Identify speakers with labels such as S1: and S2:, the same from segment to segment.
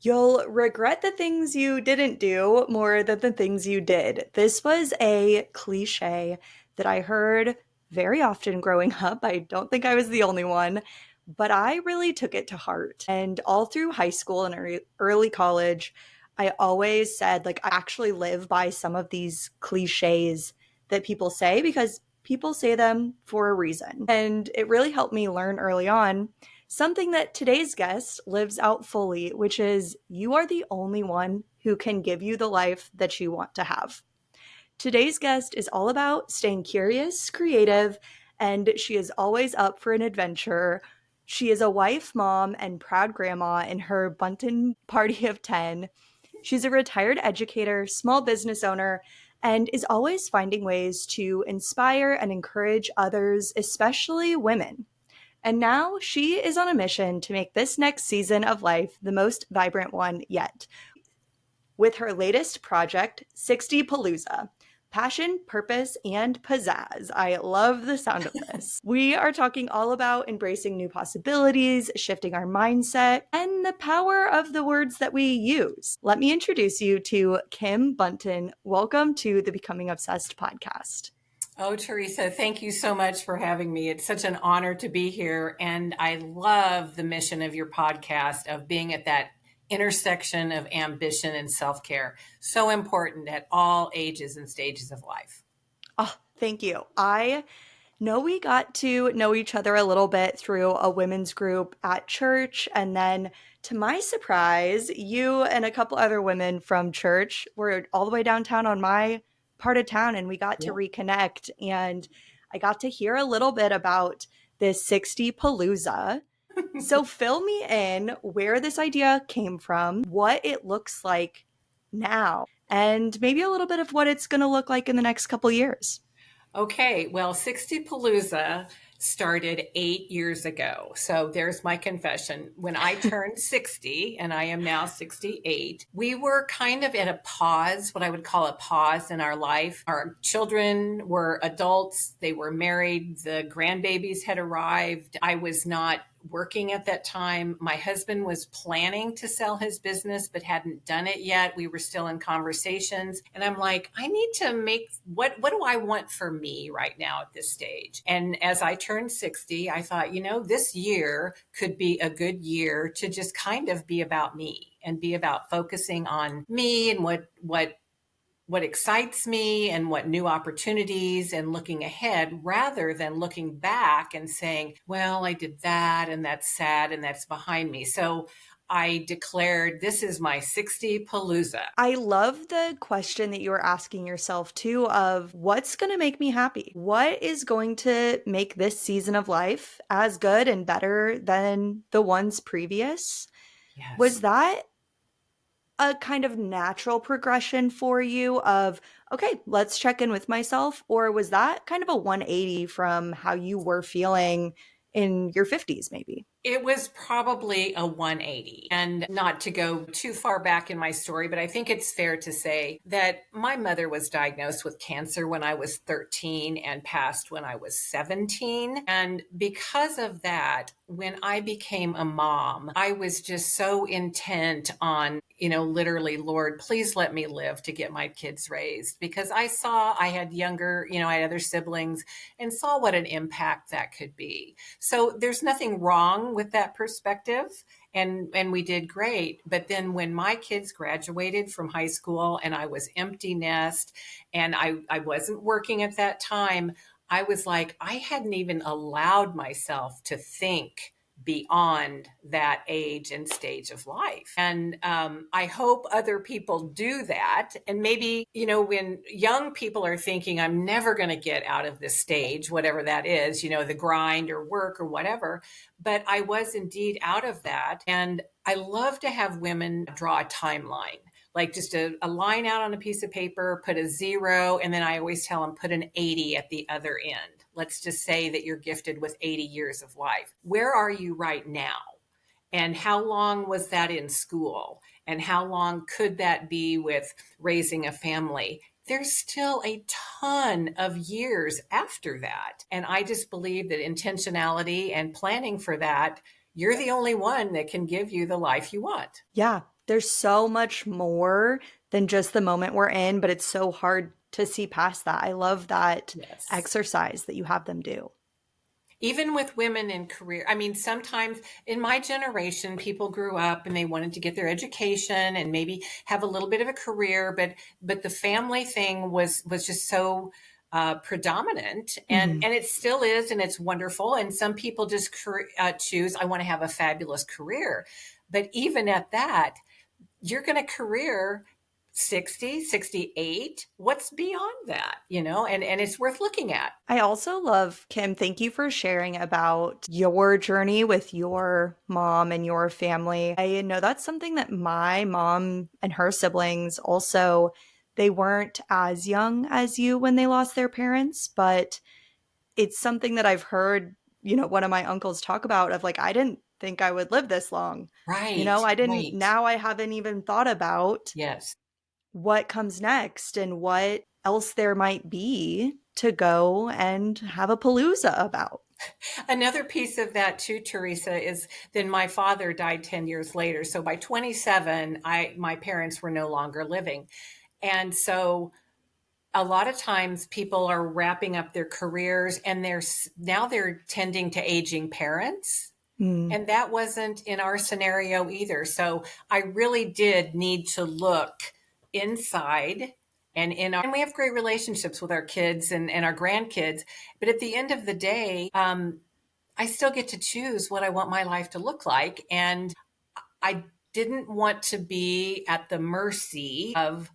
S1: You'll regret the things you didn't do more than the things you did. This was a cliche that I heard very often growing up. I don't think I was the only one, but I really took it to heart. And all through high school and early college, I always said, like, I actually live by some of these cliches that people say because people say them for a reason. And it really helped me learn early on something that today's guest lives out fully, which is you are the only one who can give you the life that you want to have. Today's guest is all about staying curious, creative, and she is always up for an adventure. She is a wife, mom, and proud grandma in her Bunton party of 10. She's a retired educator, small business owner, and is always finding ways to inspire and encourage others, especially women. And now she is on a mission to make this next season of life the most vibrant one yet. With her latest project, 60 Palooza. Passion, purpose, and pizzazz. I love the sound of this. We are talking all about embracing new possibilities, shifting our mindset, and the power of the words that we use. Let me introduce you to Kim Bunton. Welcome to the Becoming Obsessed podcast.
S2: Oh, Teresa, thank you so much for having me. It's such an honor to be here. And I love the mission of your podcast of being at that intersection of ambition and self-care. So important at all ages and stages of life.
S1: Oh, thank you. I know we got to know each other a little bit through a women's group at church. And then, to my surprise, you and a couple other women from church were all the way downtown on my part of town, and we got to reconnect. And I got to hear a little bit about this 60 Palooza. So, fill me in where this idea came from, what it looks like now, and maybe a little bit of what it's going to look like in the next couple years.
S2: Okay, well, 60 Palooza started 8 years ago. So there's my confession. When I turned 60, and I am now 68, we were kind of at a pause, what I would call a pause in our life. Our children were adults, they were married, the grandbabies had arrived. I was not working at that time. My husband was planning to sell his business, but hadn't done it yet. We were still in conversations. And I'm like, I need to make, what do I want for me right now at this stage? And as I turned 60, I thought, this year could be a good year to just kind of be about me and be about focusing on me and what excites me and what new opportunities and looking ahead rather than looking back and saying, well, I did that and that's sad and that's behind me. So I declared this is my 60 Palooza.
S1: I love the question that you were asking yourself too of what's going to make me happy? What is going to make this season of life as good and better than the ones previous?
S2: Yes.
S1: Was that a kind of natural progression for you of, okay, let's check in with myself? Or was that kind of a 180 from how you were feeling in your 50s, maybe?
S2: It was probably a 180. And not to go too far back in my story, but I think it's fair to say that my mother was diagnosed with cancer when I was 13 and passed when I was 17. And because of that, when I became a mom, I was just so intent on, literally, Lord, please let me live to get my kids raised, because I had younger, I had other siblings and saw what an impact that could be. So there's nothing wrong with that perspective. And we did great. But then when my kids graduated from high school and I was empty nest and I wasn't working at that time, I was like, I hadn't even allowed myself to think beyond that age and stage of life. And I hope other people do that. And maybe, when young people are thinking, I'm never going to get out of this stage, whatever that is, the grind or work or whatever. But I was indeed out of that. And I love to have women draw a timeline, like just a line out on a piece of paper, put a 0, and then I always tell them put an 80 at the other end. Let's just say that you're gifted with 80 years of life. Where are you right now? And how long was that in school? And how long could that be with raising a family? There's still a ton of years after that. And I just believe that intentionality and planning for that, you're the only one that can give you the life you want.
S1: Yeah. there's so much more than just the moment we're in, but it's so hard to see past that. I love that
S2: Yes.
S1: exercise that you have them do.
S2: Even with women in career, I mean, sometimes in my generation, people grew up and they wanted to get their education and maybe have a little bit of a career, but the family thing was just so predominant,
S1: Mhm.
S2: and it still is, and it's wonderful. And some people just choose, I want to have a fabulous career, but even at that, you're going to career 60, 68. What's beyond that, and it's worth looking at.
S1: I also love, Kim, thank you for sharing about your journey with your mom and your family. I know that's something that my mom and her siblings also, they weren't as young as you when they lost their parents, but it's something that I've heard, one of my uncles talk about of like, I didn't think I would live this long.
S2: Right,
S1: I didn't,
S2: right.
S1: now I haven't even thought about
S2: Yes.
S1: what comes next and what else there might be to go and have a palooza about.
S2: Another piece of that too, Teresa, is then my father died 10 years later. So by 27, my parents were no longer living. And so a lot of times people are wrapping up their careers and they're tending to aging parents.
S1: Mm.
S2: And that wasn't in our scenario either. So I really did need to look inside and we have great relationships with our kids and our grandkids. But at the end of the day, I still get to choose what I want my life to look like. And I didn't want to be at the mercy of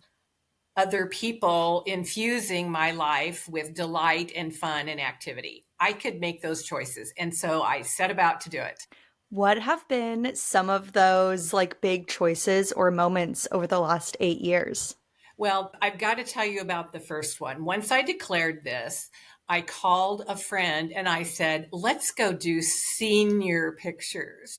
S2: other people infusing my life with delight and fun and activity. I could make those choices. And so I set about to do it.
S1: What have been some of those like big choices or moments over the last 8 years?
S2: Well, I've got to tell you about the first one. Once I declared this, I called a friend and I said, let's go do senior pictures.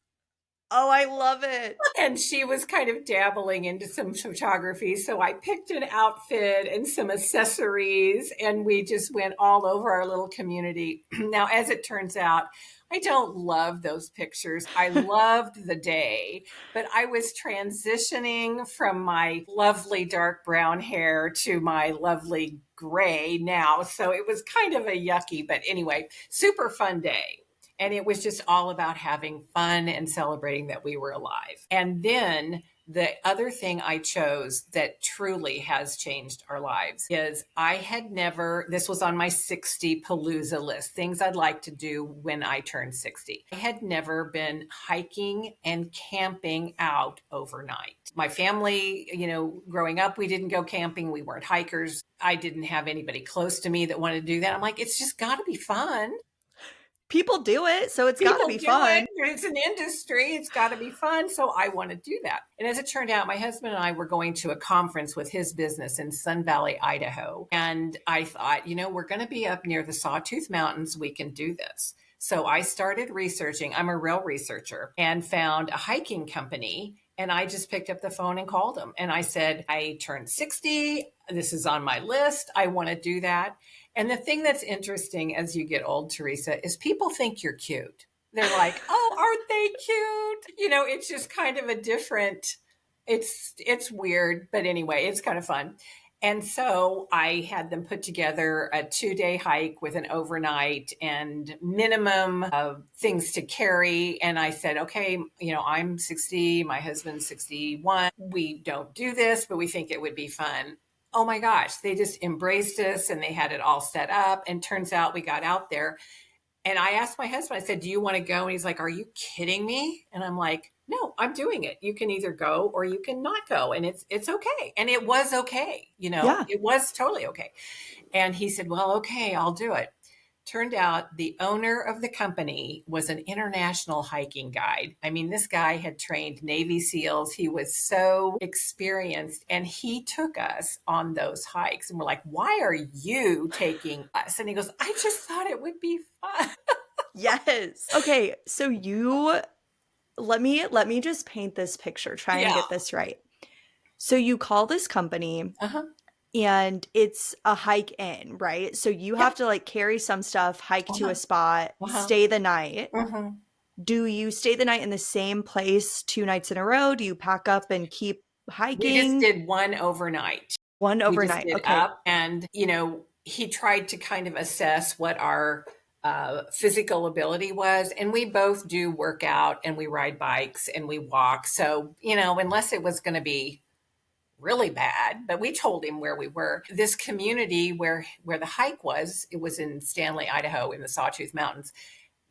S1: Oh, I love it.
S2: And she was kind of dabbling into some photography. So I picked an outfit and some accessories, and we just went all over our little community. Now, as it turns out, I don't love those pictures. I loved the day, but I was transitioning from my lovely dark brown hair to my lovely gray now. So it was kind of a yucky, but anyway, super fun day. And it was just all about having fun and celebrating that we were alive. And then the other thing I chose that truly has changed our lives is I had never, this was on my 60 Palooza list, things I'd like to do when I turned 60. I had never been hiking and camping out overnight. My family, growing up, we didn't go camping. We weren't hikers. I didn't have anybody close to me that wanted to do that. I'm like, it's just got to be fun.
S1: People do it, so it's got to
S2: People
S1: be
S2: do it.
S1: fun.
S2: It's an industry. It's got to be fun. So I want to do that. And as it turned out, my husband and I were going to a conference with his business in Sun Valley, Idaho. And I thought, we're going to be up near the Sawtooth Mountains. We can do this. So I started researching. I'm a real researcher and found a hiking company. And I just picked up the phone and called them. And I said, I turned 60. This is on my list. I want to do that. And the thing that's interesting as you get old, Teresa, is people think you're cute. They're like, "Oh, aren't they cute?" It's just kind of a different. It's weird, but anyway, it's kind of fun. And so I had them put together a 2-day hike with an overnight and minimum of things to carry. And I said, okay, I'm 60, my husband's 61. We don't do this, but we think it would be fun. Oh my gosh, they just embraced us and they had it all set up. And turns out we got out there. And I asked my husband, I said, do you want to go? And he's like, are you kidding me? And I'm like, no, I'm doing it. You can either go or you can not go. And it's okay. And it was okay.
S1: Yeah.
S2: It was totally okay. And he said, well, okay, I'll do it. Turned out the owner of the company was an international hiking guide. I mean, this guy had trained Navy SEALs. He was so experienced and he took us on those hikes. And we're like, why are you taking us? And he goes, I just thought it would be fun.
S1: Yes. Okay, so you let me just paint this picture, try and
S2: Yeah.
S1: get this right. So you call this company
S2: Uh-huh.
S1: and it's a hike in, right? So you have
S2: Yep.
S1: to like carry some stuff, hike to
S2: Uh-huh.
S1: a spot,
S2: Uh-huh.
S1: stay the night.
S2: Uh-huh.
S1: Do you stay the night in the same place 2 nights in a row? Do you pack up and keep
S2: We just
S1: hiking?
S2: did one overnight.
S1: One
S2: We just
S1: overnight.
S2: did
S1: Okay.
S2: up, and he tried to kind of assess what our physical ability was, and we both do work out and we ride bikes and we walk. So unless it was going to be really bad, but we told him where we were. This community where the hike was, it was in Stanley, Idaho, in the Sawtooth Mountains.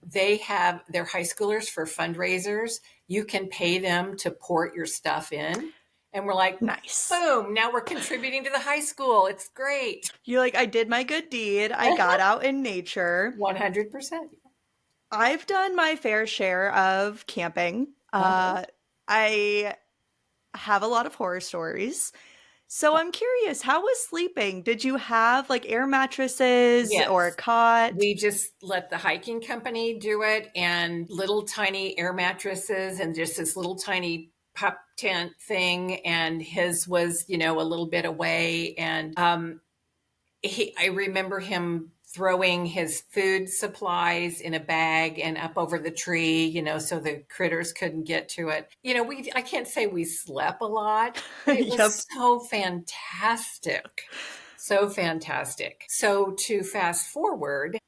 S2: They have their high schoolers for fundraisers. You can pay them to port your stuff in. And we're like,
S1: Nice.
S2: boom, now we're contributing to the high school. It's great.
S1: You're like, I did my good deed. I got out in nature.
S2: 100%.
S1: I've done my fair share of camping.
S2: Uh-huh.
S1: I have a lot of horror stories. So I'm curious, how was sleeping? Did you have like air mattresses or a
S2: Yes.
S1: cot?
S2: We just let the hiking company do it, and little tiny air mattresses and just this little tiny pup tent thing. And his was, a little bit away. And I remember him throwing his food supplies in a bag and up over the tree, so the critters couldn't get to it. I can't say we slept a lot, but it
S1: Yep.
S2: was so fantastic. So fantastic. So to fast forward,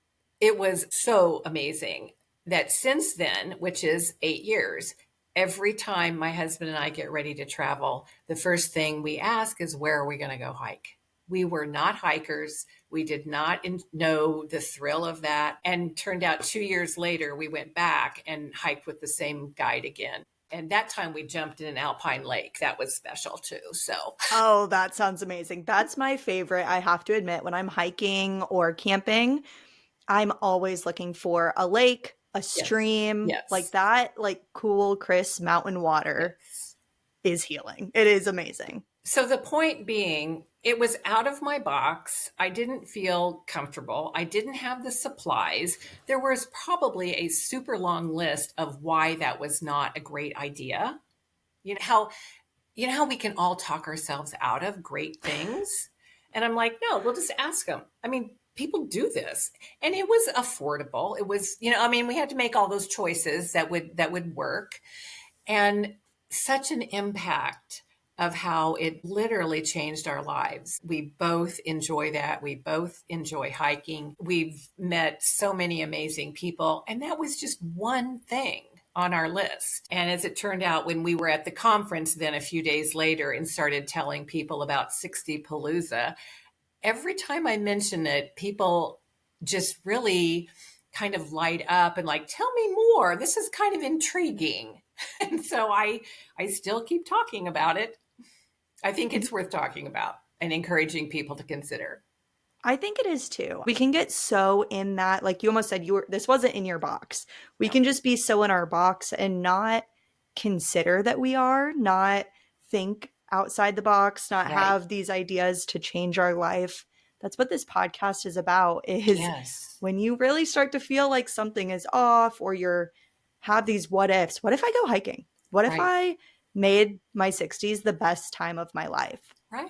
S2: it was so amazing that since then, which is 8 years, every time my husband and I get ready to travel, the first thing we ask is, where are we going to go hike? We were not hikers. We did not know the thrill of that. And turned out 2 years later, we went back and hiked with the same guide again. And that time we jumped in an alpine lake. That was special too. So,
S1: Oh, that sounds amazing. That's my favorite. I have to admit, when I'm hiking or camping, I'm always looking for a lake, a
S2: yes,
S1: stream, like
S2: yes,
S1: that, like cool, crisp mountain water
S2: yes.
S1: is healing. It is amazing.
S2: So the point being, it was out of my box. I didn't feel comfortable. I didn't have the supplies. There was probably a super long list of why that was not a great idea. You know how we can all talk ourselves out of great things? And I'm like, no, we'll just ask them. I mean, people do this. And it was affordable. It was, we had to make all those choices that would work. And such an impact of how it literally changed our lives. We both enjoy that. We both enjoy hiking. We've met so many amazing people. And that was just one thing on our list. And as it turned out, when we were at the conference then a few days later and started telling people about 60 Palooza, every time I mention it, people just really kind of light up and like, tell me more. This is kind of intriguing. And so I still keep talking about it. I think it's worth talking about and encouraging people to consider.
S1: I think it is too. We can get so in that, like you almost said, this wasn't in your box. We
S2: Yeah.
S1: can just be so in our box and not consider that we are, not think outside the box, not
S2: Right.
S1: have these ideas to change our life. That's what this podcast is about, is
S2: Yes.
S1: when you really start to feel like something is off, or you're have these what ifs. What if I go hiking? What if
S2: Right.
S1: I made my 60s the best time of my life?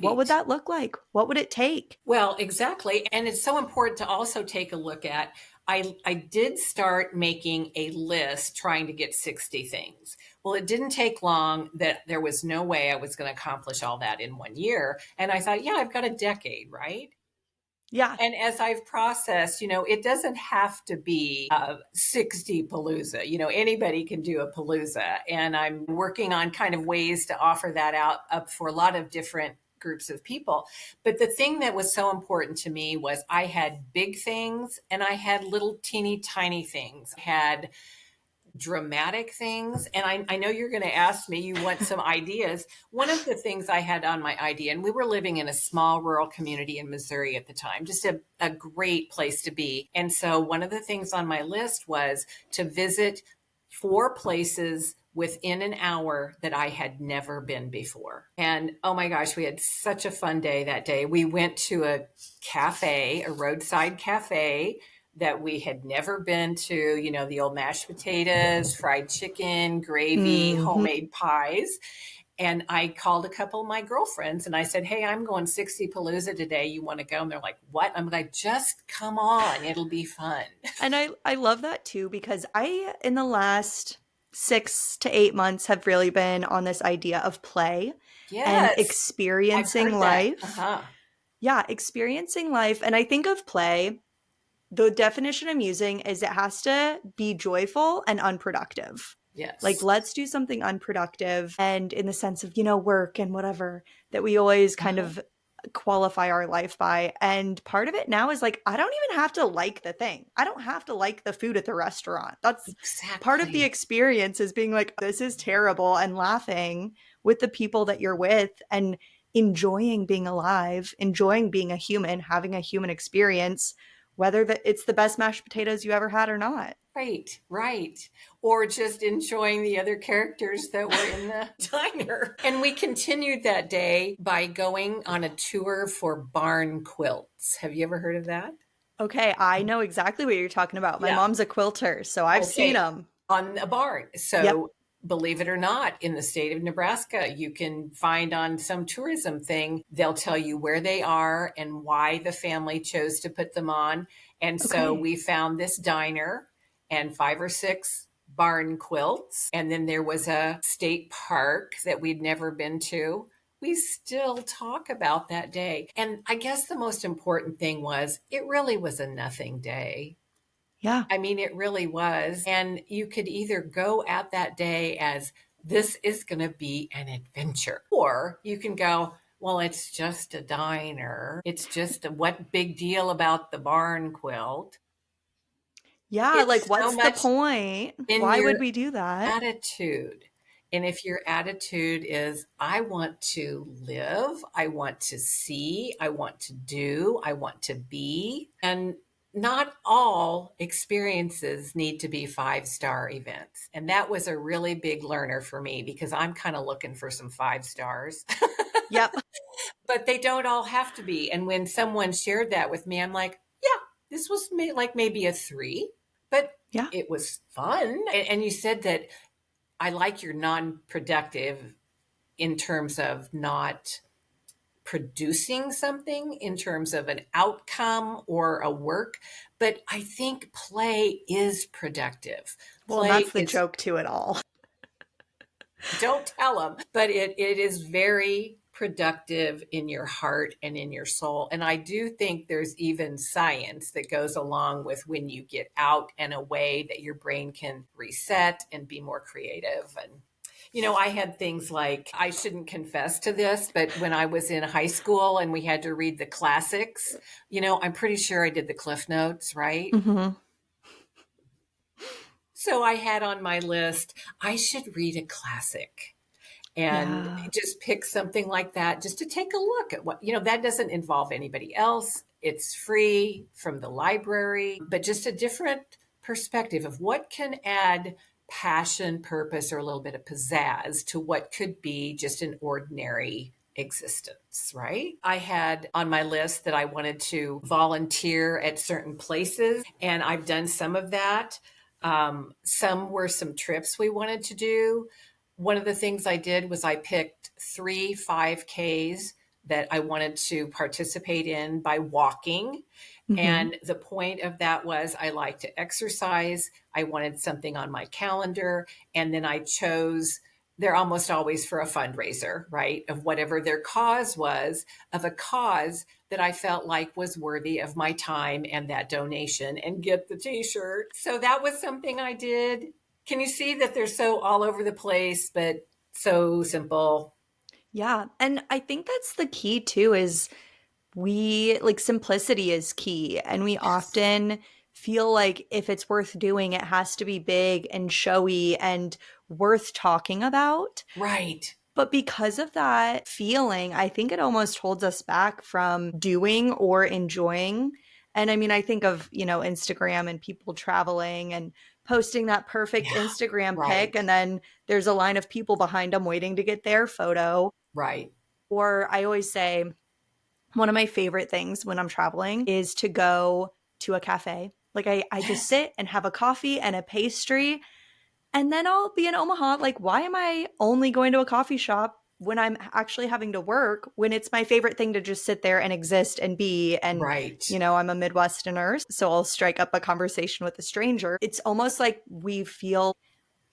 S1: What would
S2: Right.
S1: that look like? What would it take?
S2: Well, exactly. And it's so important to also take a look at. I did start making a list trying to get 60 things. Well, it didn't take long, that there was no way I was going to accomplish all that in 1 year. And I thought, yeah, I've got a decade, right?
S1: Yeah.
S2: And as I've processed, it doesn't have to be a 60 Palooza. Anybody can do a Palooza. And I'm working on kind of ways to offer that out up for a lot of different groups of people. But the thing that was so important to me was I had big things and I had little teeny tiny things. I had dramatic things. And I know you're going to ask me, you want some ideas. One of the things I had on my idea, and we were living in a small rural community in Missouri at the time, just a great place to be. And so one of the things on my list was to visit 4 places within an hour that I had never been before. And oh my gosh, we had such a fun day that day. We went to a cafe, a roadside cafe that we had never been to, the old mashed potatoes, fried chicken, gravy,
S1: Hmm.
S2: homemade pies. And I called a couple of my girlfriends and I said, "Hey, I'm going 60 Palooza today. You want to go?" And they're like, "What?" I'm like, "Just come on. It'll be fun."
S1: And I love that too because I in the last 6 to 8 months have really been on this idea of play and
S2: Yes, I've
S1: experiencing
S2: heard that.
S1: life.
S2: Uh-huh.
S1: Yeah, experiencing life. And I think of play, the definition I'm using is it has to be joyful and unproductive. Like,
S2: Yes.
S1: let's do something unproductive and in the sense of, work and whatever that we always kind
S2: Uh-huh.
S1: of qualify our life by. And part of it now is like, I don't even have to like the thing. I don't have to like the food at the restaurant. That's part of the
S2: Exactly.
S1: experience is being like, this is terrible and laughing with the people that you're with and enjoying being alive, enjoying being a human, having a human experience, whether it's the best mashed potatoes you ever had or not.
S2: Right, right. Or just enjoying the other characters that were in the diner. And we continued that day by going on a tour for barn quilts. Have you ever heard of that?
S1: Okay, I know exactly what you're talking about. My
S2: Yeah.
S1: mom's a quilter, so I've seen
S2: Okay.
S1: them.
S2: On a barn.
S1: Yep.
S2: So, believe it or not, in the state of Nebraska, you can find on some tourism thing, they'll tell you where they are and why the family chose to put them on. And so
S1: Okay.
S2: we found this diner and 5 or 6 barn quilts. And then there was a state park that we'd never been to. We still talk about that day. And I guess the most important thing was it really was a nothing day.
S1: Yeah.
S2: I mean, it really was. And you could either go at that day as this is going to be an adventure, or you can go, well, it's just a diner. It's just a what big deal about the barn quilt.
S1: Yeah, like
S2: It's so
S1: what's the
S2: much
S1: point?
S2: in
S1: Why would
S2: your
S1: we do that?
S2: attitude. And if your attitude is, I want to live, I want to see, I want to do, I want to be, and not all experiences need to be 5-star events. And that was a really big learner for me because I'm kind of looking for some 5 stars,
S1: Yep.
S2: but they don't all have to be. And when someone shared that with me, I'm like, yeah, this was like maybe a 3, but
S1: Yeah.
S2: it was fun. And you said that I like your non productive in terms of not producing something in terms of an outcome or a work, but I think play is productive.
S1: Well, and
S2: Play
S1: that's the
S2: is,
S1: joke to it all.
S2: don't tell them, but it is very productive in your heart and in your soul. And I do think there's even science that goes along with when you get out and away that your brain can reset and be more creative. And I had things like, I shouldn't confess to this, but when I was in high school and we had to read the classics, I'm pretty sure I did the Cliff Notes, right?
S1: Hmm.
S2: So I had on my list, I should read a classic and
S1: Yeah.
S2: just pick something like that just to take a look at what, that doesn't involve anybody else. It's free from the library, but just a different perspective of what can add passion, purpose, or a little bit of pizzazz to what could be just an ordinary existence, right? I had on my list that I wanted to volunteer at certain places, and I've done some of that. Some were some trips we wanted to do. One of the things I did was I picked 3 5Ks that I wanted to participate in by walking.
S1: Hmm.
S2: And the point of that was I like to exercise. I wanted something on my calendar. And then I chose, they're almost always for a fundraiser, right? Of whatever their cause was, of a cause that I felt like was worthy of my time and that donation and get the t shirt. So that was something I did. Can you see that they're so all over the place, but so simple?
S1: Yeah. And I think that's the key too is we like simplicity is key. And we
S2: Yes.
S1: often feel like if it's worth doing, it has to be big and showy and worth talking about.
S2: Right.
S1: But because of that feeling, I think it almost holds us back from doing or enjoying. And I mean, I think of, Instagram and people traveling and posting that perfect
S2: Yeah.
S1: Instagram pic.
S2: Right.
S1: And then there's a line of people behind them waiting to get their photo.
S2: Right.
S1: Or I always say, one of my favorite things when I'm traveling is to go to a cafe. Like I just
S2: Yes.
S1: sit and have a coffee and a pastry and then I'll be in Omaha. Like, why am I only going to a coffee shop? when I'm actually having to work, when it's my favorite thing to just sit there and exist and be. And,
S2: Right.
S1: I'm a Midwesterner, so I'll strike up a conversation with a stranger. It's almost like we feel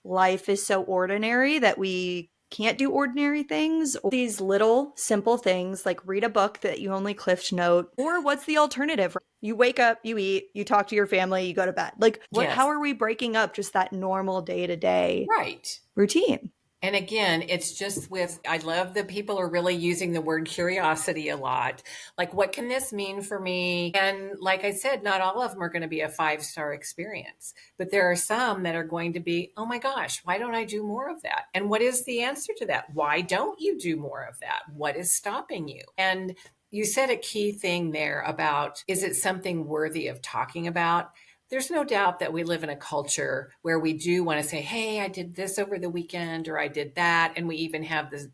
S1: life is so ordinary that we can't do ordinary things. These little simple things like read a book that you only cliff note, or what's the alternative? You wake up, you eat, you talk to your family, you go to bed. Like how
S2: Yes.
S1: are we breaking up just that normal day-to-day
S2: Right.
S1: routine?
S2: And again, it's just I love that people are really using the word curiosity a lot. Like, what can this mean for me? And like I said, not all of them are going to be a 5-star experience, but there are some that are going to be, oh my gosh, why don't I do more of that? And what is the answer to that? Why don't you do more of that? What is stopping you? And you said a key thing there about, is it something worthy of talking about? There's no doubt that we live in a culture where we do want to say, hey, I did this over the weekend or I did that. And we even have the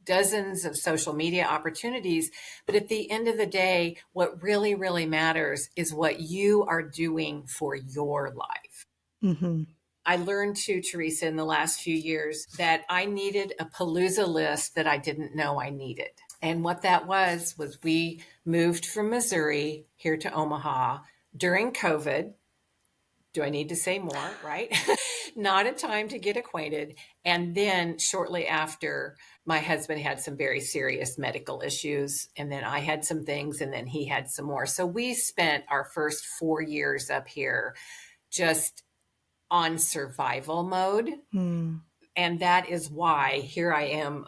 S2: dozens of social media opportunities. But at the end of the day, what really, really matters is what you are doing for your life.
S1: Mm-hmm.
S2: I learned too, Teresa, in the last few years that I needed a Palooza list that I didn't know I needed. And what that was we moved from Missouri here to Omaha during COVID. Do I need to say more? Right? Not a time to get acquainted. And then shortly after, my husband had some very serious medical issues. And then I had some things, and then he had some more. So we spent our first 4 years up here just on survival mode.
S1: Hmm.
S2: And that is why here I am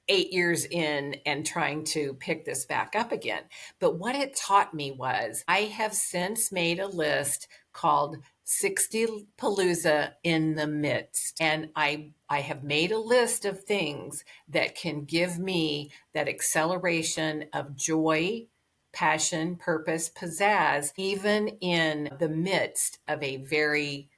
S2: 8 years in and trying to pick this back up again. But what it taught me was I have since made a list called 60 Palooza in the midst. And I have made a list of things that can give me that acceleration of joy, passion, purpose, pizzazz, even in the midst of a very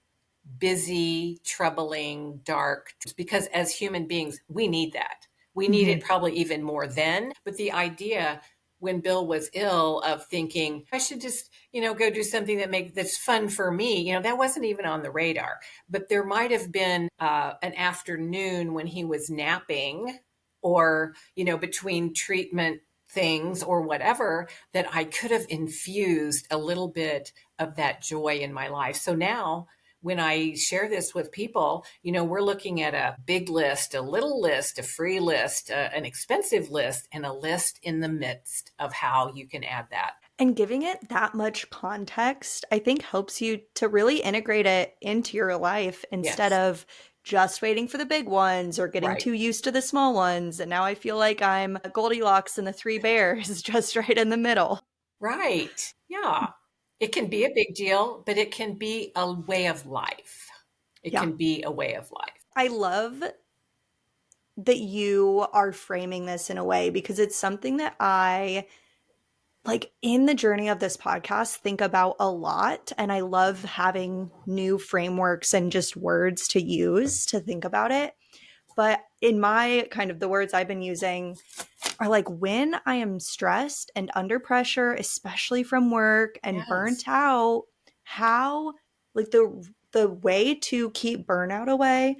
S2: busy, troubling, dark, because as human beings, we need that. We need
S1: Mm-hmm.
S2: it probably even more then. But the idea when Bill was ill of thinking, I should just, go do something that's fun for me, that wasn't even on the radar. But there might have been an afternoon when he was napping or, between treatment things or whatever that I could have infused a little bit of that joy in my life. So now when I share this with people, we're looking at a big list, a little list, a free list, an expensive list, and a list in the midst of how you can add that.
S1: And giving it that much context, I think helps you to really integrate it into your life instead
S2: Yes,
S1: of just waiting for the big ones or getting
S2: right,
S1: too used to the small ones. And now I feel like I'm Goldilocks and the Three Bears, just right in the middle.
S2: right. Yeah. It can be a big deal, but it can be a way of life. It
S1: Yeah.
S2: can be a way of life.
S1: I love that you are framing this in a way because it's something that I like in the journey of this podcast think about a lot, and I love having new frameworks and just words to use to think about it. But in my kind of the words I've been using are like when I am stressed and under pressure, especially from work and
S2: Yes,
S1: burnt out, how like the way to keep burnout away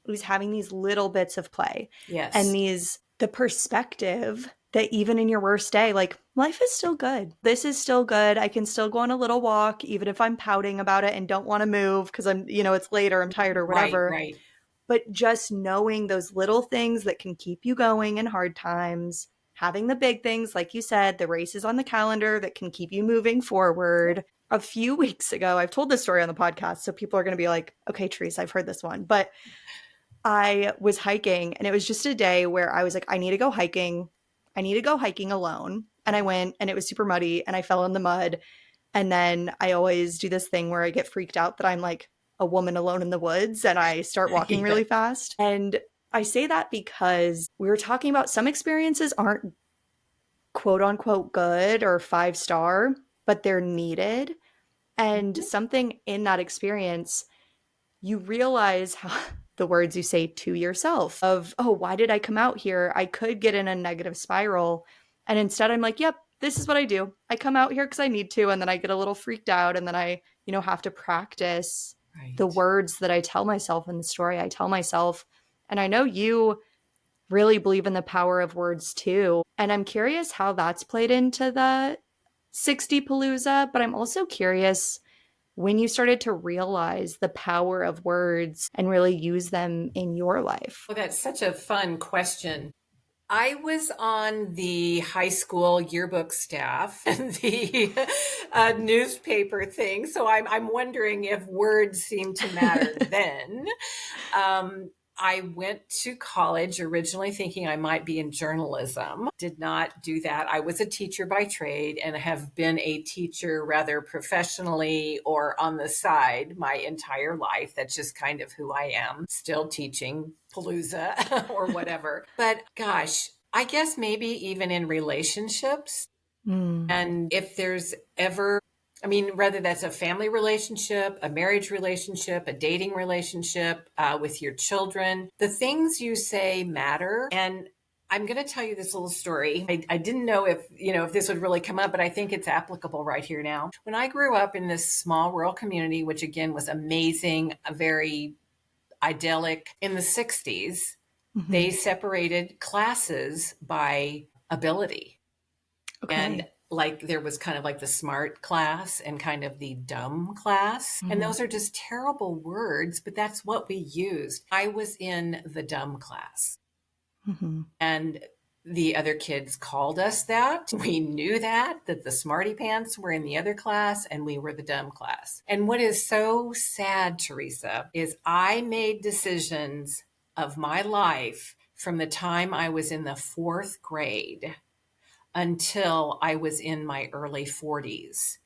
S1: is having these little bits of play and
S2: yes,
S1: these the perspective that even in your worst day, like life is still good. This is still good. I can still go on a little walk, even if I'm pouting about it and don't want to move because I'm, it's late or I'm tired or
S2: right,
S1: whatever.
S2: right.
S1: But just knowing those little things that can keep you going in hard times, having the big things, like you said, the races on the calendar that can keep you moving forward. A few weeks ago, I've told this story on the podcast, so people are going to be like, okay, Teresa, I've heard this one. But I was hiking and it was just a day where I was like, I need to go hiking. I need to go hiking alone. And I went and it was super muddy and I fell in the mud. And then I always do this thing where I get freaked out that I'm like a woman alone in the woods and I start walking
S2: Yeah,
S1: really fast. And I say that because we were talking about some experiences aren't quote unquote good or 5 star, but they're needed. And something in that experience you realize how the words you say to yourself of, oh, why did I come out here? I could get in a negative spiral. And instead, I'm like, yep, this is what I do. I come out here because I need to. And then I get a little freaked out. And then I, have to practice the
S2: right.
S1: words that I tell myself and the story I tell myself. And I know you really believe in the power of words too. And I'm curious how that's played into the 60 Palooza, but I'm also curious when you started to realize the power of words and really use them in your life.
S2: Well, that's such a fun question. I was on the high school yearbook staff and the newspaper thing, so I'm wondering if words seem to matter then. Um, I went to college originally thinking I might be in journalism. Did not do that. I was a teacher by trade and have been a teacher rather professionally or on the side my entire life. That's just kind of who I am, still teaching Palooza or whatever. But gosh, I guess maybe even in relationships,
S1: Mm.
S2: and if there's ever, I mean, whether that's a family relationship, a marriage relationship, a dating relationship, with your children, the things you say matter. And I'm going to tell you this little story. I didn't know if, if this would really come up, but I think it's applicable right here now. When I grew up in this small rural community, which again was amazing, very idyllic, in the 60s,
S1: Hmm.
S2: they separated classes by ability. And
S1: Okay.
S2: like there was kind of like the smart class and kind of the dumb class. And
S1: Hmm.
S2: those are just terrible words, but that's what we used. I was in the dumb class,
S1: Hmm.
S2: and the other kids called us that. We knew that the smarty pants were in the other class and we were the dumb class. And what is so sad, Teresa, is I made decisions of my life from the time I was in the fourth grade until I was in my early 40s,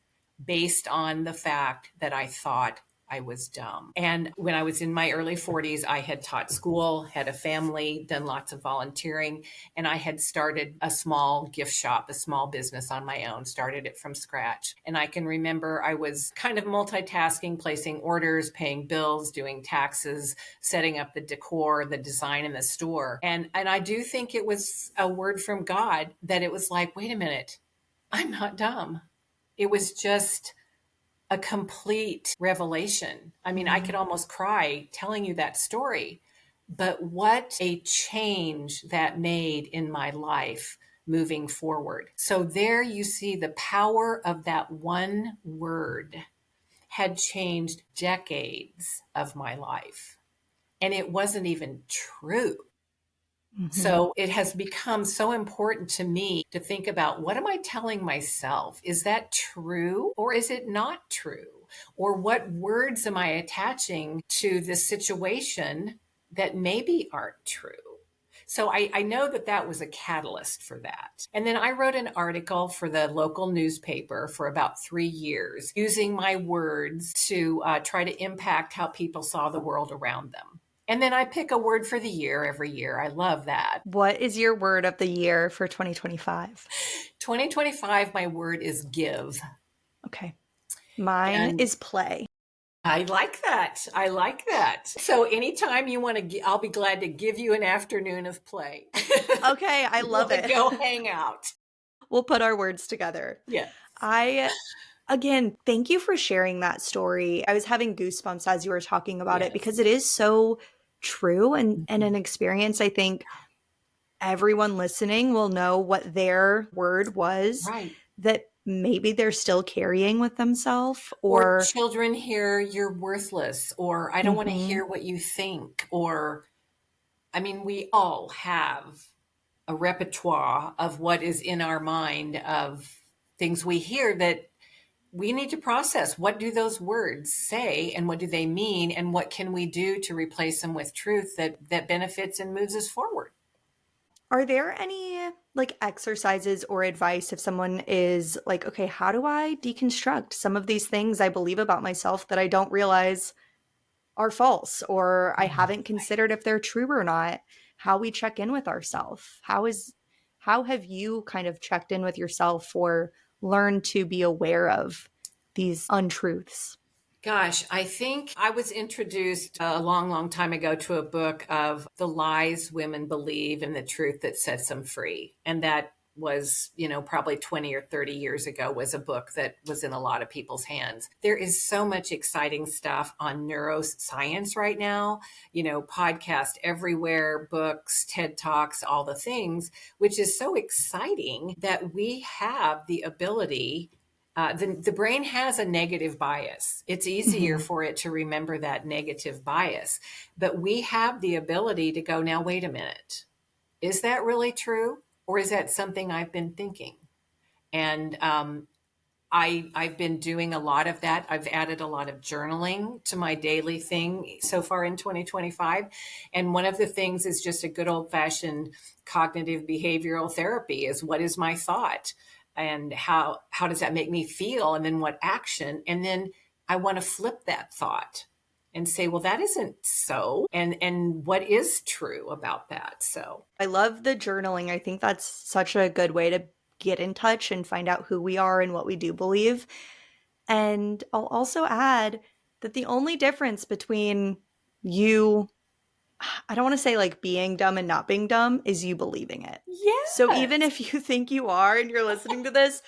S2: based on the fact that I thought I was dumb. And when I was in my early 40s, I had taught school, had a family, done lots of volunteering, and I had started a small gift shop, a small business on my own, started it from scratch. And I can remember I was kind of multitasking, placing orders, paying bills, doing taxes, setting up the decor, the design in the store. And I do think it was a word from God that it was like, wait a minute, I'm not dumb. It was just a complete revelation. I mean, I could
S1: Hmm.
S2: almost cry telling you that story. But what a change that made in my life moving forward. So, there you see the power of that one word had changed decades of my life. And it wasn't even true.
S1: Hmm.
S2: So it has become so important to me to think about, what am I telling myself? Is that true or is it not true? Or what words am I attaching to this situation that maybe aren't true? So I know that was a catalyst for that. And then I wrote an article for the local newspaper for about 3 years, using my words to try to impact how people saw the world around them. And then I pick a word for the year every year. I love that.
S1: What is your word of the year for 2025?
S2: 2025, my word is give.
S1: Okay. Mine
S2: And
S1: is play.
S2: I like that. I like that. So anytime you want to, I'll be glad to give you an afternoon of play.
S1: Okay, I
S2: You
S1: love
S2: want to
S1: it.
S2: go hang out.
S1: We'll put our words together.
S2: Yeah.
S1: I Again, thank you for sharing that story. I was having goosebumps as you were talking about it
S2: Yes.
S1: because it is so true and
S2: Mhm.
S1: an experience I think everyone listening will know what their word was
S2: Right.
S1: that maybe they're still carrying with themselves
S2: Or
S1: or
S2: children hear you're worthless, or I don't want to
S1: mhm,
S2: hear what you think, or I mean, we all have a repertoire of what is in our mind of things we hear that we need to process. What do those words say and what do they mean, and what can we do to replace them with truth that benefits and moves us forward?
S1: are there any like exercises or advice if someone is like, okay, how do I deconstruct some of these things I believe about myself that I don't realize are false or I haven't considered if they're true or not? How we check in with ourselves. How have you kind of checked in with yourself or learned to be aware of these untruths?
S2: Gosh, I think I was introduced a long, long time ago to a book of the lies women believe and the truth that sets them free. And that was, probably 20 or 30 years ago, was a book that was in a lot of people's hands. There is so much exciting stuff on neuroscience right now, podcast everywhere, books, TED Talks, all the things, which is so exciting that we have the ability. The brain has a negative bias. It's easier
S1: Mhm.
S2: for it to remember that negative bias, but we have the ability to go, now, wait a minute. Is that really true? Or is that something I've been thinking? And I've been doing a lot of that. I've added a lot of journaling to my daily thing so far in 2025. And one of the things is just a good old fashioned cognitive behavioral therapy is, what is my thought? And how does that make me feel? And then what action? And then I want to flip that thought and say, well, that isn't so. And what is true about that? So
S1: I love the journaling. I think that's such a good way to get in touch and find out who we are and what we do believe. And I'll also add that the only difference between you, I don't want to say like being dumb and not being dumb, is you believing it. So even
S2: yes,
S1: if you think you are and you're listening to this,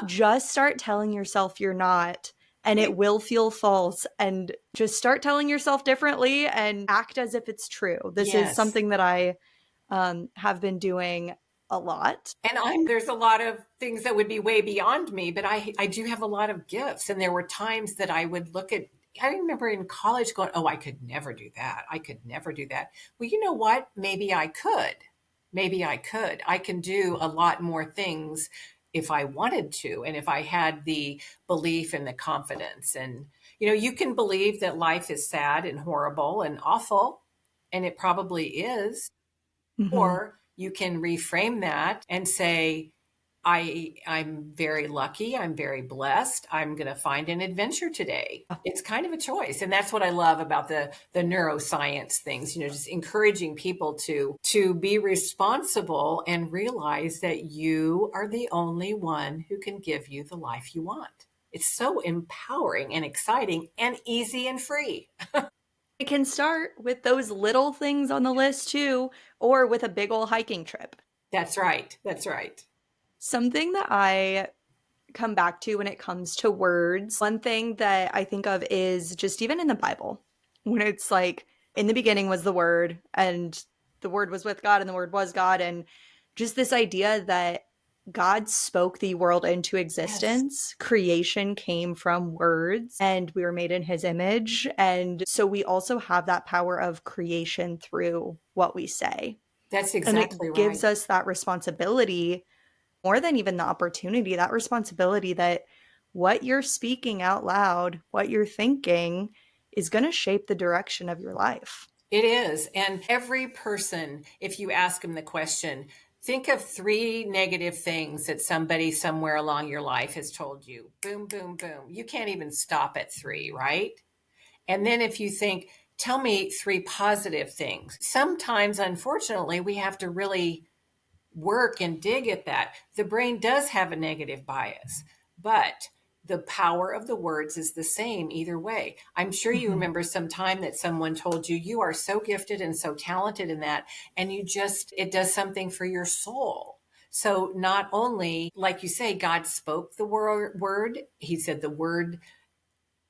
S1: just start telling yourself you're not, and it will feel false. And just start telling yourself differently and act as if it's true. This is
S2: yes.
S1: something that I have been doing a lot.
S2: And there's a lot of things that would be way beyond me, but I do have a lot of gifts. And there were times that I would look at, I remember in college going, oh, I could never do that. I could never do that. Well, you know what? Maybe I could. Maybe I could. I can do a lot more things if I wanted to, and if I had the belief and the confidence. And, you can believe that life is sad and horrible and awful, and it probably is.
S1: Hmm.
S2: Or you can reframe that and say, I'm very lucky. I'm very blessed. I'm going to find an adventure today. It's kind of a choice. And that's what I love about the neuroscience things, just encouraging people to be responsible and realize that you are the only one who can give you the life you want. It's so empowering and exciting and easy and free.
S1: It can start with those little things on the list too, or with a big old hiking trip.
S2: That's right. That's right.
S1: Something that I come back to when it comes to words, one thing that I think of is just even in the Bible, when it's like, in the beginning was the Word, and the Word was with God, and the Word was God. And just this idea that God spoke the world into
S2: Yes.
S1: existence. Creation came from words, and we were made in his image. And so we also have that power of creation through what we say.
S2: That's
S1: And
S2: exactly
S1: it gives
S2: right.
S1: us that responsibility, more than even the opportunity, that responsibility that what you're speaking out loud, what you're thinking, is going to shape the direction of your life.
S2: It is. And every person, if you ask them the question, think of three negative things that somebody somewhere along your life has told you. Boom, boom, boom. You can't even stop at three, right? And then if you think, tell me three positive things. Sometimes, unfortunately, we have to really work and dig at that. The brain does have a negative bias, but the power of the words is the same either way. I'm sure you
S1: Mhm.
S2: remember some time that someone told you, you are so gifted and so talented in that, and it does something for your soul. So not only, like you say, God spoke the word, he said the word.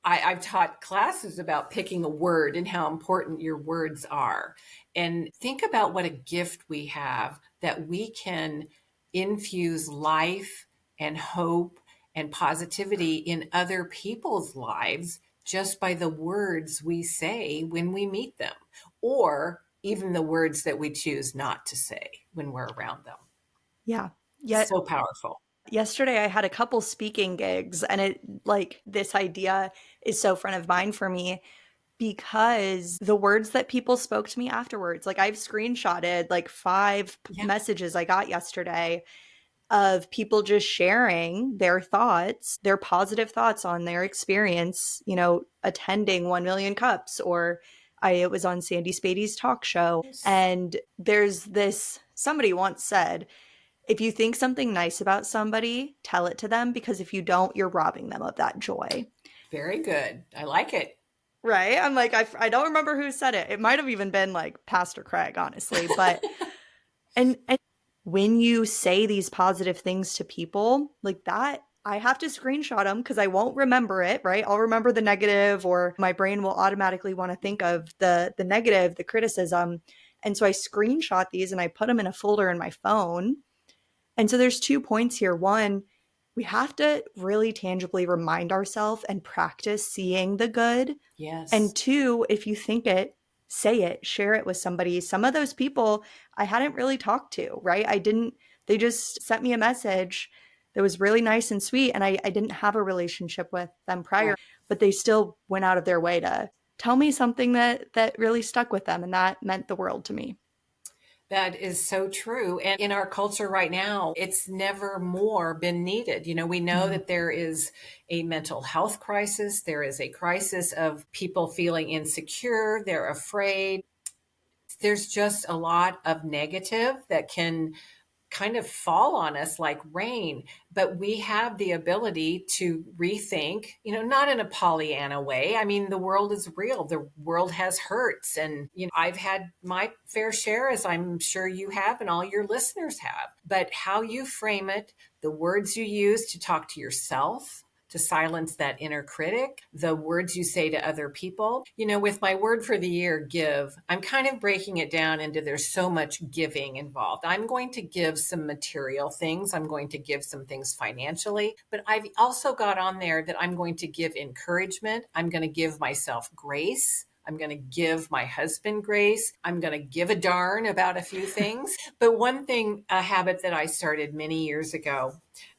S2: I've taught classes about picking a word and how important your words are. And think about what a gift we have, that we can infuse life and hope and positivity in other people's lives just by the words we say when we meet them, or even the words that we choose not to say when we're around them.
S1: Yeah. Yet
S2: So powerful.
S1: yesterday I had a couple speaking gigs, and it, like, this idea is so front of mind for me because the words that people spoke to me afterwards, like, I've screenshotted like five
S2: Yeah.
S1: messages I got yesterday of people just sharing their thoughts, their positive thoughts on their experience, attending 1 Million Cups, or it was on Sandy Spady's talk show.
S2: Yes.
S1: And there's this, somebody once said, if you think something nice about somebody, tell it to them, because if you don't, you're robbing them of that joy.
S2: Very good. I like it.
S1: Right? I'm like, I don't remember who said it. It might have even been like Pastor Craig, honestly. But, and when you say these positive things to people like that, I have to screenshot them because I won't remember it, right? I'll remember the negative, or my brain will automatically want to think of the negative, the criticism. And so I screenshot these and I put them in a folder in my phone. And so there's 2 points here. One, we have to really tangibly remind ourselves and practice seeing the good.
S2: Yes.
S1: And two, if you think it, say it, share it with somebody. Some of those people I hadn't really talked to, right? I didn't, they just sent me a message that was really nice and sweet. And I didn't have a relationship with them prior,
S2: Right.
S1: but they still went out of their way to tell me something that really stuck with them. And that meant the world to me.
S2: That is so true. And in our culture right now, it's never more been needed. We know
S1: Mhm.
S2: that there is a mental health crisis, there is a crisis of people feeling insecure, they're afraid. There's just a lot of negative that can kind of fall on us like rain, but we have the ability to rethink, not in a Pollyanna way. I mean, the world is real. The world has hurts. And, I've had my fair share, as I'm sure you have, and all your listeners have. But how you frame it, the words you use to talk to yourself, to silence that inner critic, the words you say to other people. With my word for the year, give, I'm kind of breaking it down into there's so much giving involved. I'm going to give some material things, I'm going to give some things financially, but I've also got on there that I'm going to give encouragement, I'm going to give myself grace. I'm going to give my husband grace. I'm going to give a darn about a few things. But one thing, a habit that I started many years ago,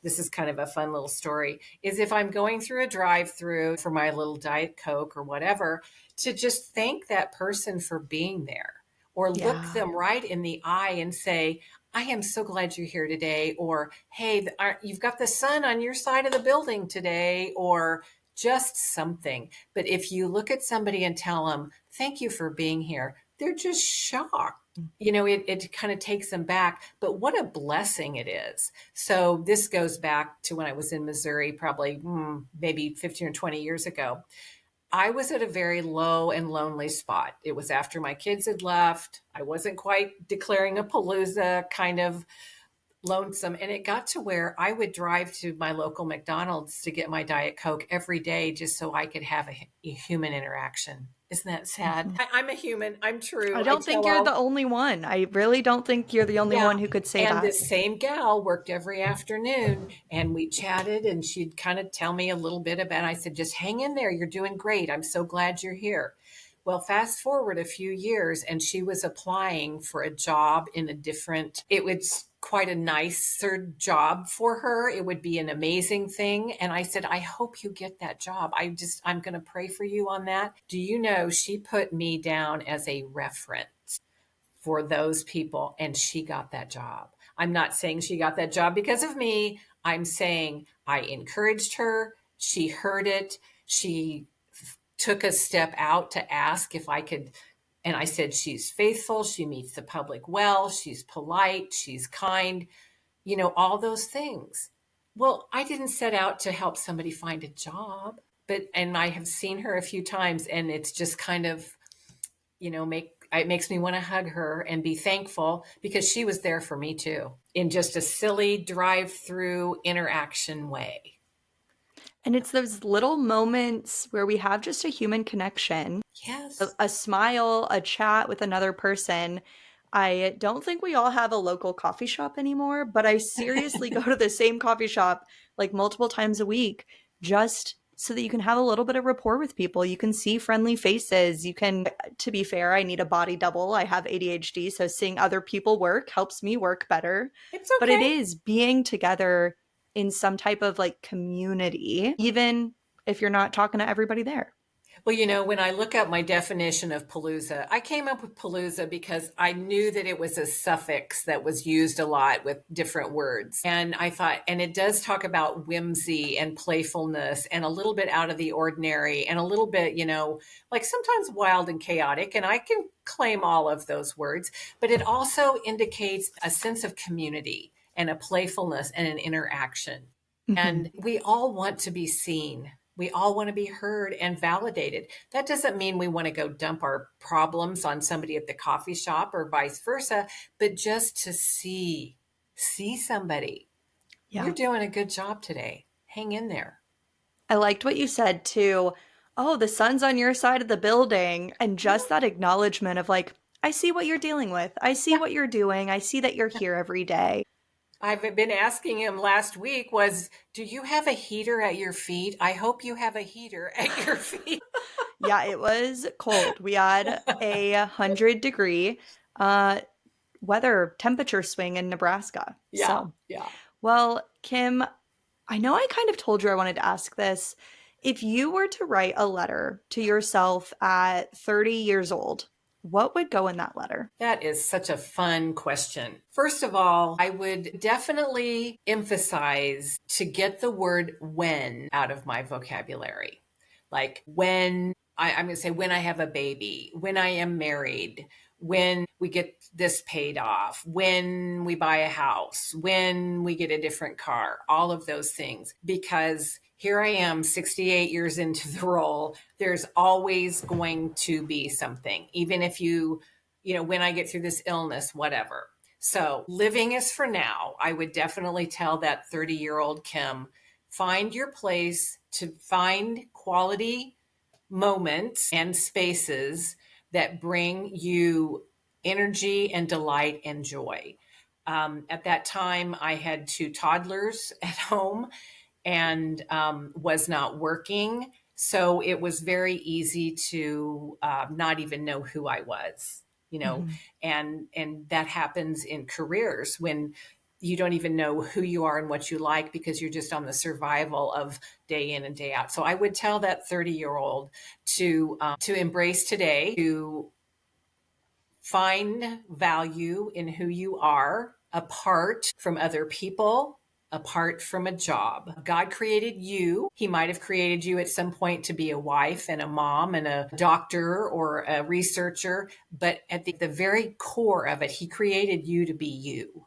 S2: this is kind of a fun little story, is if I'm going through a drive through for my little Diet Coke or whatever, to just thank that person for being there or look
S1: Yeah.
S2: them right in the eye and say, I am so glad you're here today. Or, hey, you've got the sun on your side of the building today, or just something. But if you look at somebody and tell them, thank you for being here, they're just shocked. It kind of takes them back, but what a blessing it is. So this goes back to when I was in Missouri, probably maybe 15 or 20 years ago. I was at a very low and lonely spot. It was after my kids had left. I wasn't quite declaring a Palooza, kind of lonesome. And it got to where I would drive to my local McDonald's to get my Diet Coke every day just so I could have a human interaction. Isn't that sad?
S1: Mhm.
S2: I'm a human. I'm
S1: I
S2: true. I
S1: don't think
S2: tell
S1: you're
S2: all.
S1: the only one. I really don't think you're the only
S2: Yeah.
S1: one who could say
S2: And
S1: that.
S2: this same gal worked every afternoon and we chatted and she'd kind of tell me a little bit about, I said, just hang in there. You're doing great. I'm so glad you're here. Well, fast forward a few years and she was applying for a job in a different, it was quite a nicer job for her. It would be an amazing thing. And I said, I hope you get that job. I'm going to pray for you on that. Do you know, she put me down as a reference for those people and she got that job. I'm not saying she got that job because of me. I'm saying I encouraged her. She heard it. She took a step out to ask if I could. And I said, she's faithful. She meets the public well. She's polite. She's kind, all those things. Well, I didn't set out to help somebody find a job, and I have seen her a few times and it's just kind of, make it makes me want to hug her and be thankful because she was there for me too in just a silly drive-through interaction way.
S1: And it's those little moments where we have just a human connection,
S2: Yes.
S1: a smile, a chat with another person. I don't think we all have a local coffee shop anymore, but I seriously go to the same coffee shop like multiple times a week just so that you can have a little bit of rapport with people. You can see friendly faces. You can, to be fair, I need a body double. I have ADHD, so seeing other people work helps me work better.
S2: It's
S1: But it
S2: okay.
S1: is being together in some type of like community, even if you're not talking to everybody there.
S2: Well, when I look up my definition of Palooza, I came up with Palooza because I knew that it was a suffix that was used a lot with different words. And I thought, and it does talk about whimsy and playfulness and a little bit out of the ordinary and a little bit, like sometimes wild and chaotic. And I can claim all of those words, but it also indicates a sense of community and a playfulness and an interaction.
S1: Mhm.
S2: And we all want to be seen. We all want to be heard and validated. That doesn't mean we want to go dump our problems on somebody at the coffee shop or vice versa, but just to see. See somebody. You're
S1: Yeah.
S2: doing a good job today. Hang in there.
S1: I liked what you said too. Oh, the sun's on your side of the building. And just
S2: Mhm.
S1: that acknowledgement of like, I see what you're dealing with. I see
S2: Yeah.
S1: what you're doing. I see that you're here every day.
S2: I've been asking him last week was, do you have a heater at your feet? I hope you have a heater at your feet.
S1: Yeah, it was cold. We had a 100-degree uh, weather temperature swing in Nebraska.
S2: Yeah,
S1: So,
S2: yeah.
S1: well, Kim, I know I kind of told you I wanted to ask this. If you were to write a letter to yourself at 30 years old, what would go in that letter?
S2: That is such a fun question. First of all, I would definitely emphasize to get the word when out of my vocabulary. Like I'm going to say when I have a baby, when I am married, when we get this paid off, when we buy a house, when we get a different car, all of those things. Because here I am, 68 years into the role, there's always going to be something, even if when I get through this illness, whatever. So living is for now. I would definitely tell that 30-year-old Kim, find your place to find quality moments and spaces that bring you energy and delight and joy. At that time, I had two toddlers at home and was not working. So it was very easy to not even know who I was, you know,
S1: Mhm.
S2: and that happens in careers when you don't even know who you are and what you like because you're just on the survival of day in and day out. So I would tell that 30-year-old to embrace today, to find value in who you are apart from other people, apart from a job. God created you. He might have created you at some point to be a wife and a mom and a doctor or a researcher, but at the very core of it, He created you to be you.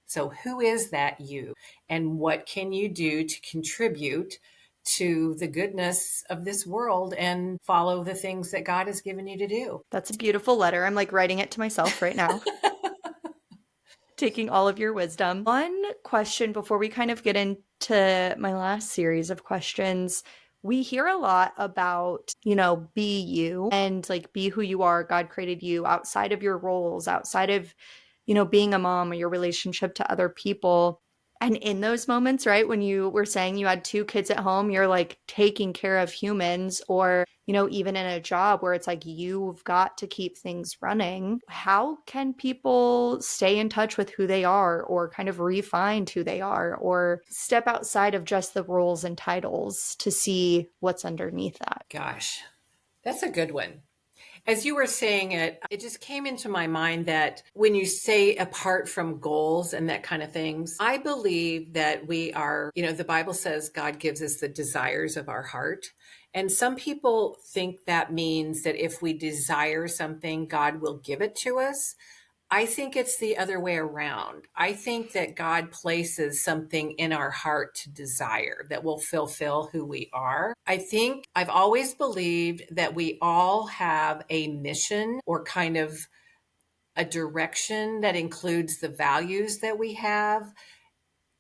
S2: So, who is that you? And what can you do to contribute to the goodness of this world and follow the things that God has given you to do?
S1: That's a beautiful letter. I'm like writing it to myself right now, taking all of your wisdom. One question before we kind of get into my last series of questions. We hear a lot about, be you and like be who you are. God created you outside of your roles, outside of, being a mom or your relationship to other people. And in those moments, right, when you were saying you had two kids at home, you're like taking care of humans, or, even in a job where it's like you've got to keep things running. How can people stay in touch with who they are or kind of refine who they are or step outside of just the roles and titles to see what's underneath that?
S2: Gosh, that's a good one. As you were saying it, it just came into my mind that when you say apart from goals and that kind of things, I believe that we are, the Bible says God gives us the desires of our heart. And some people think that means that if we desire something, God will give it to us. I think it's the other way around. I think that God places something in our heart to desire that will fulfill who we are. I think I've always believed that we all have a mission or kind of a direction that includes the values that we have.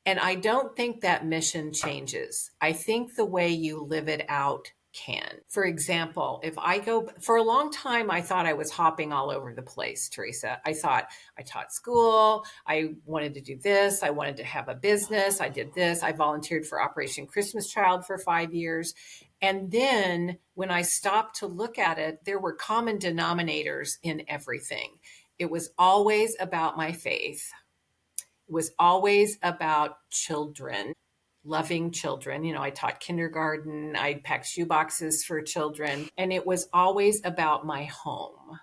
S2: And I don't think that mission changes. I think the way you live it out can. For example, if I go for a long time, I thought I was hopping all over the place, Teresa. I thought I taught school. I wanted to do this. I wanted to have a business. I did this. I volunteered for Operation Christmas Child for 5 years. And then when I stopped to look at it, there were common denominators in everything. It was always about my faith, was always about children, loving children. I taught kindergarten, I packed shoe boxes for children, and it was always about my home.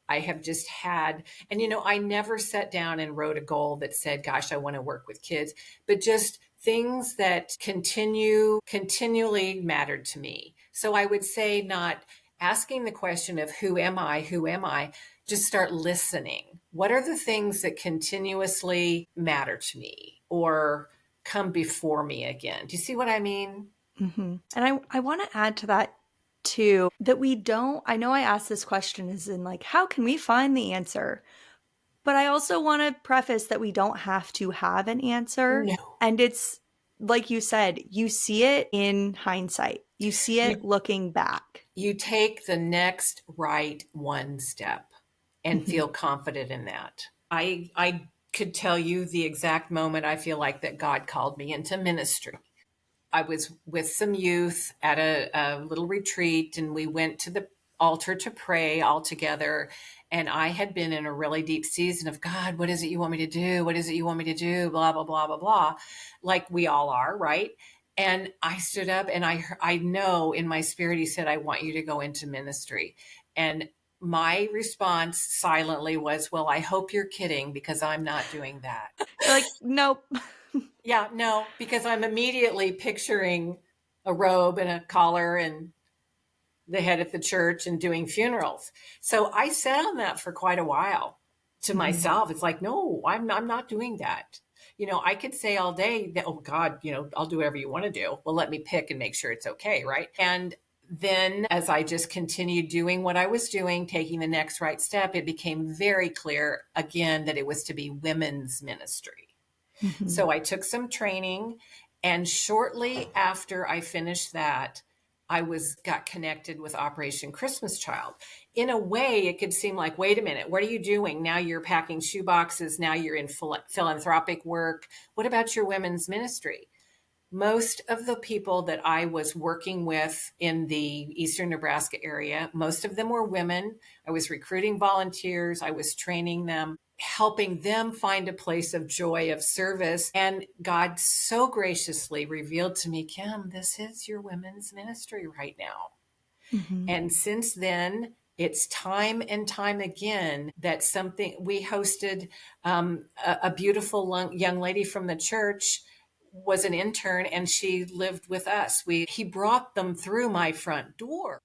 S2: I have just had, and I never sat down and wrote a goal that said, gosh, I want to work with kids, but just things that continually mattered to me. So I would say, not asking the question of who am I, just start listening. What are the things that continuously matter to me or come before me again? Do you see what I mean?
S1: And I want to add to that too that we don't, I know I asked this question is in like, how can we find the answer? But I also want to preface that we don't have to have an answer.
S2: No.
S1: And it's like you said, you see it in hindsight, you see it
S2: You
S1: looking back.
S2: you take the next right one step and
S1: Mhm.
S2: feel confident in that. I could tell you the exact moment I feel like that God called me into ministry. I was with some youth at a little retreat, and we went to the altar to pray all together. And I had been in a really deep season of, God, what is it you want me to do? What is it you want me to do? Blah, blah, blah, blah, blah. Like we all are, right? And I stood up, and I know in my spirit, he said, I want you to go into ministry. And my response silently was, well, I hope you're kidding, because I'm not doing that.
S1: You're like, nope.
S2: Yeah, no, because I'm immediately picturing a robe and a collar and the head of the church and doing funerals. So I sat on that for quite a while to
S1: Mhm.
S2: myself. It's like, no, I'm not doing that. I could say all day that, oh God, I'll do whatever you want to do. Well, let me pick and make sure it's okay, right? And then as I just continued doing what I was doing, taking the next right step, it became very clear again that it was to be women's ministry.
S1: Mhm.
S2: So I took some training, and shortly after I finished that, I was got connected with Operation Christmas Child. In a way, it could seem like, wait a minute, what are you doing? Now you're packing shoe boxes, now you're in philanthropic work. What about your women's ministry? Most of the people that I was working with in the Eastern Nebraska area, most of them were women. I was recruiting volunteers, I was training them, helping them find a place of joy, of service. And God so graciously revealed to me, Kim, this is your women's ministry right now.
S1: Mhm.
S2: And since then, it's time and time again that something we hosted. A beautiful young lady from the church was an intern, and she lived with us. He brought them through my front door.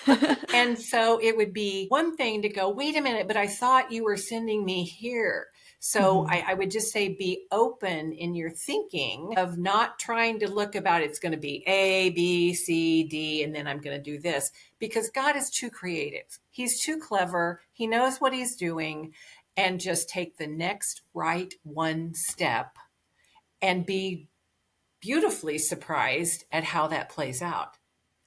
S2: And so it would be one thing to go, wait a minute, but I thought you were sending me here. So
S1: Mhm.
S2: I would just say be open in your thinking of not trying to look about it's going to be A, B, C, D, and then I'm going to do this, because God is too creative. He's too clever. He knows what he's doing. And just take the next right one step and be beautifully surprised at how that plays out.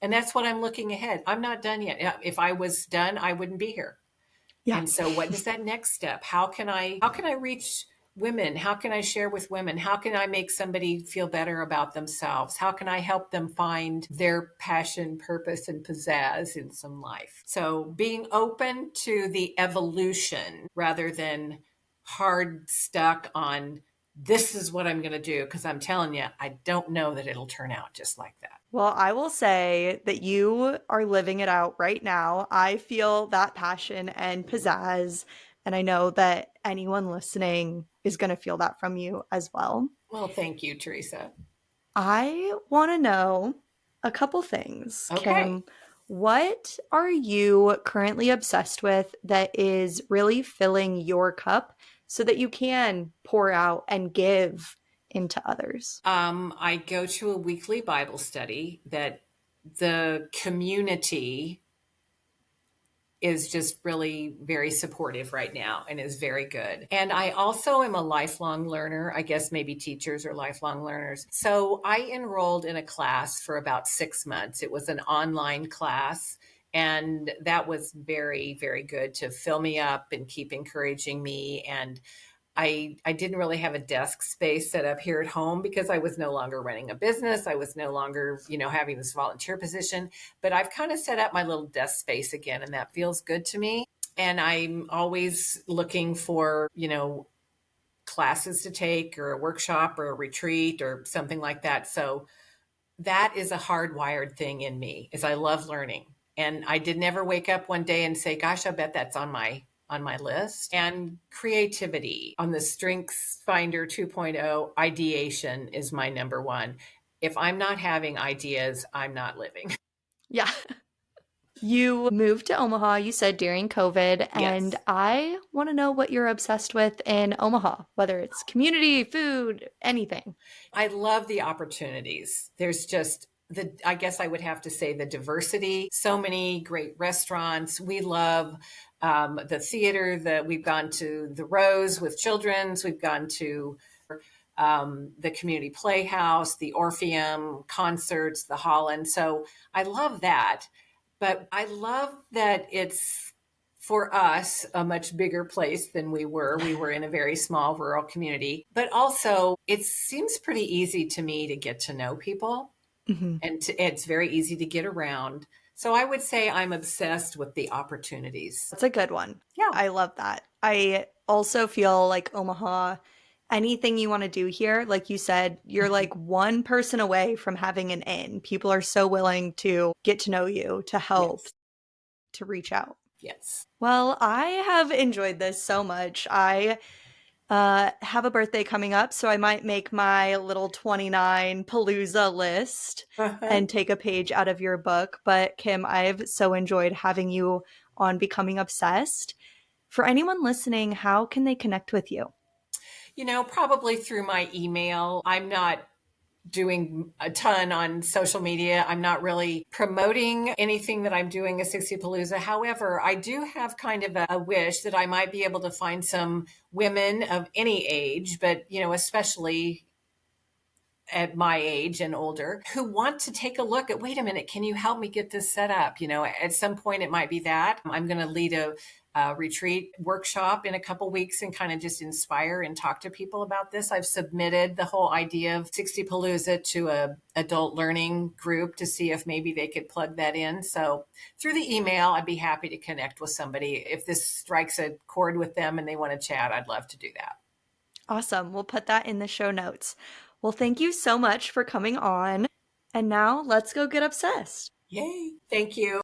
S2: And that's what I'm looking ahead. I'm not done yet. If I was done, I wouldn't be here.
S1: Yeah.
S2: And so what is that next step? How can I reach women? How can I share with women? How can I make somebody feel better about themselves? How can I help them find their passion, purpose, and pizzazz in some life? So being open to the evolution rather than hard stuck on this is what I'm going to do, because I'm telling you, I don't know that it'll turn out just like that.
S1: Well, I will say that you are living it out right now. I feel that passion and pizzazz, and I know that anyone listening is going to feel that from you as well.
S2: Well, thank you, Teresa.
S1: I want to know a couple things,
S2: Okay.
S1: Kim. What are you currently obsessed with that is really filling your cup so that you can pour out and give into others?
S2: I go to a weekly Bible study that the community is just really very supportive right now and is very good. And I also am a lifelong learner. I guess maybe teachers are lifelong learners. So I enrolled in a class for about 6 months. It was an online class. And that was very, very good to fill me up and keep encouraging me. And I didn't really have a desk space set up here at home because I was no longer running a business. I was no longer, having this volunteer position, but I've kind of set up my little desk space again, and that feels good to me. And I'm always looking for, classes to take or a workshop or a retreat or something like that. So that is a hardwired thing in me is I love learning. And I did never wake up one day and say, gosh, I bet that's on my list. And creativity on the Strengths Finder 2.0, ideation is my number one. If I'm not having ideas, I'm not living.
S1: Yeah. You moved to Omaha, you said during COVID, and
S2: Yes.
S1: I want to know what you're obsessed with in Omaha, whether it's community, food, anything.
S2: I love the opportunities. There's just I guess I would have to say the diversity. So many great restaurants. We love the theater, we've gone to the Rose with children's, we've gone to the community playhouse, the Orpheum, concerts, the Holland. So I love that. But I love that it's for us a much bigger place than we were. We were in a very small rural community, but also it seems pretty easy to me to get to know people
S1: Mhm.
S2: and it's very easy to get around. So I would say I'm obsessed with the opportunities.
S1: That's a good one.
S2: Yeah.
S1: I love that. I also feel like Omaha, anything you want to do here, like you said, you're like one person away from having an in. People are so willing to get to know you, to help,
S2: Yes.
S1: to reach out.
S2: Yes.
S1: Well, I have enjoyed this so much. I have a birthday coming up, so I might make my little 29 Palooza list
S2: Uh-huh.
S1: and take a page out of your book. But Kim, I've so enjoyed having you on Becoming Obsessed. For anyone listening, how can they connect with you?
S2: Probably through my email. I'm not doing a ton on social media. I'm not really promoting anything that I'm doing at 60 Palooza. However, I do have kind of a wish that I might be able to find some women of any age, but, especially at my age and older who want to take a look at, wait a minute, can you help me get this set up? At some point it might be that I'm going to lead a retreat workshop in a couple weeks and kind of just inspire and talk to people about this. I've submitted the whole idea of 60 Palooza to a adult learning group to see if maybe they could plug that in. So through the email, I'd be happy to connect with somebody. If this strikes a chord with them and they want to chat, I'd love to do that.
S1: Awesome. We'll put that in the show notes. Well, thank you so much for coming on. And now let's go get obsessed.
S2: Yay. Thank you.